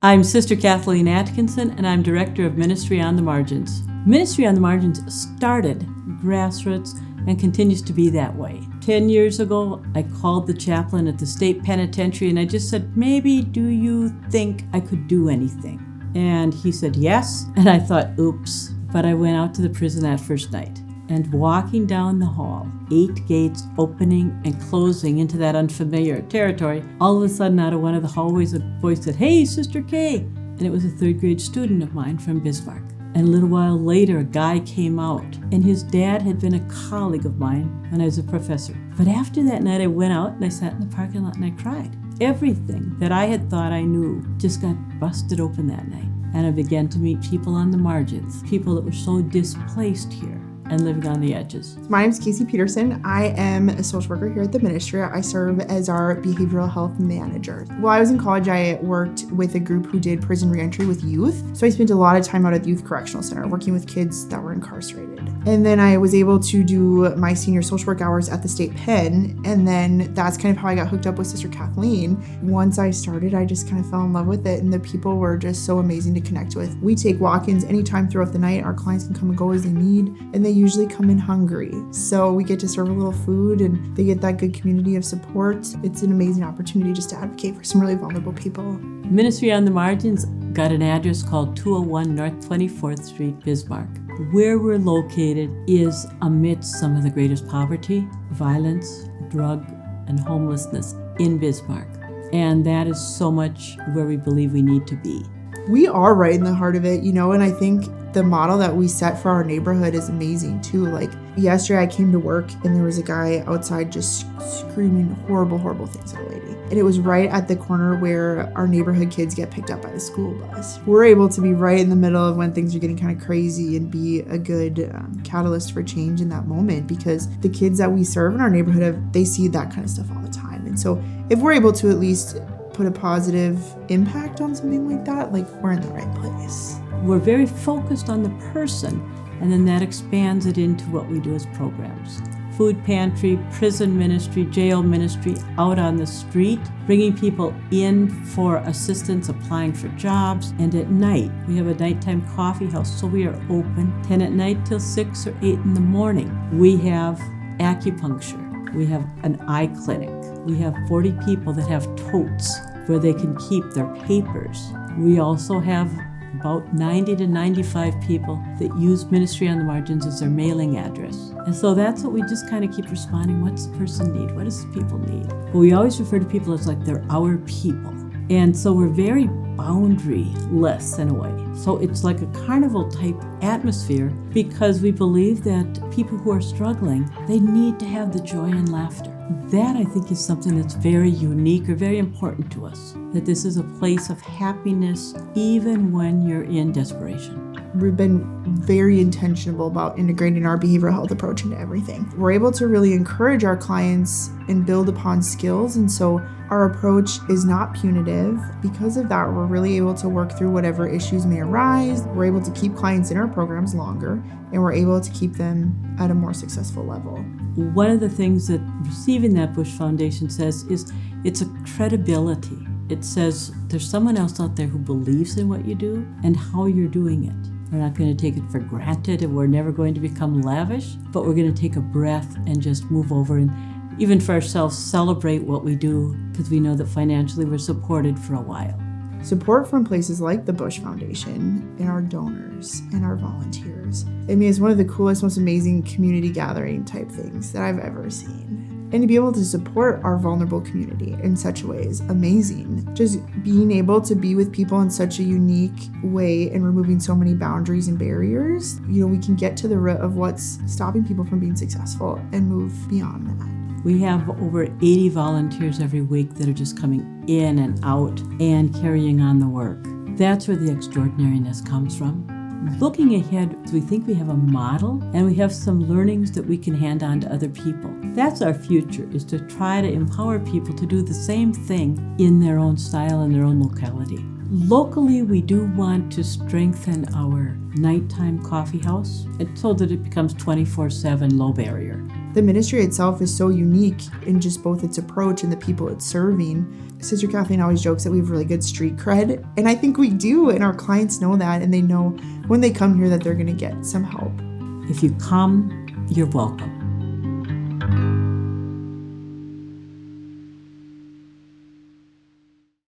I'm Sister Kathleen Atkinson, and I'm Director of Ministry on the Margins. Ministry on the Margins started grassroots and continues to be that way. 10 years ago, I called the chaplain at the state penitentiary and I just said, maybe do you think I could do anything? And he said yes, and I thought, oops. But I went out to the prison that first night. And walking down the hall, 8 gates opening and closing into that unfamiliar territory, all of a sudden out of one of the hallways a voice said, "Hey, Sister Kay." And it was a 3rd grade student of mine from Bismarck. And a little while later, a guy came out, and his dad had been a colleague of mine when I was a professor. But after that night, I went out and I sat in the parking lot and I cried. Everything that I had thought I knew just got busted open that night. And I began to meet people on the margins, people that were so displaced here and living on the edges. My name is Casey Peterson. I am a social worker here at the ministry. I serve as our behavioral health manager. While I was in college, I worked with a group who did prison reentry with youth. So I spent a lot of time out at the Youth Correctional Center working with kids that were incarcerated. And then I was able to do my senior social work hours at the state pen. And then that's kind of how I got hooked up with Sister Kathleen. Once I started, I just kind of fell in love with it. And the people were just so amazing to connect with. We take walk-ins anytime throughout the night. Our clients can come and go as they need. And they usually come in hungry. So we get to serve a little food and they get that good community of support. It's an amazing opportunity just to advocate for some really vulnerable people. Ministry on the Margins got an address called 201 North 24th Street, Bismarck. Where we're located is amidst some of the greatest poverty, violence, drug, and homelessness in Bismarck. And that is so much where we believe we need to be. We are right in the heart of it, and I think the model that we set for our neighborhood is amazing too. Like yesterday I came to work and there was a guy outside just screaming horrible things at a lady. And it was right at the corner where our neighborhood kids get picked up by the school bus. We're able to be right in the middle of when things are getting kind of crazy and be a good catalyst for change in that moment, because the kids that we serve in our neighborhood, they see that kind of stuff all the time. And so if we're able to at least put a positive impact on something like that, like we're in the right place. We're very focused on the person, and then that expands it into what we do as programs. Food pantry, prison ministry, jail ministry, out on the street, bringing people in for assistance, applying for jobs. And at night, we have a nighttime coffee house, so we are open 10 at night till 6 or 8 in the morning. We have acupuncture. We have an eye clinic. We have 40 people that have totes where they can keep their papers. We also have about 90 to 95 people that use Ministry on the Margins as their mailing address. And so that's what we just kind of keep responding. What's the person need? What does the people need? Well, we always refer to people as like they're our people. And so we're very boundaryless in a way. So it's like a carnival type atmosphere because we believe that people who are struggling, they need to have the joy and laughter. That, I think, is something that's very unique or very important to us, that this is a place of happiness even when you're in desperation. We've been very intentional about integrating our behavioral health approach into everything. We're able to really encourage our clients and build upon skills, and so our approach is not punitive. Because of that, we're really able to work through whatever issues may arise. We're able to keep clients in our programs longer, and we're able to keep them at a more successful level. One of the things that receiving that Bush Foundation says is it's a credibility. It says there's someone else out there who believes in what you do and how you're doing it. We're not going to take it for granted, and we're never going to become lavish, but we're going to take a breath and just move over and even for ourselves celebrate what we do, because we know that financially we're supported for a while. Support from places like the Bush Foundation and our donors and our volunteers. I mean, it's one of the coolest, most amazing community gathering type things that I've ever seen. And to be able to support our vulnerable community in such a way is amazing. Just being able to be with people in such a unique way and removing so many boundaries and barriers, we can get to the root of what's stopping people from being successful and move beyond that. We have over 80 volunteers every week that are just coming in and out and carrying on the work. That's where the extraordinariness comes from. Looking ahead, we think we have a model and we have some learnings that we can hand on to other people. That's our future, is to try to empower people to do the same thing in their own style and their own locality. Locally, we do want to strengthen our nighttime coffee house so that it becomes 24/7 low barrier. The ministry itself is so unique in just both its approach and the people it's serving. Sister Kathleen always jokes that we have really good street cred, and I think we do, and our clients know that, and they know when they come here that they're going to get some help. If you come, you're welcome.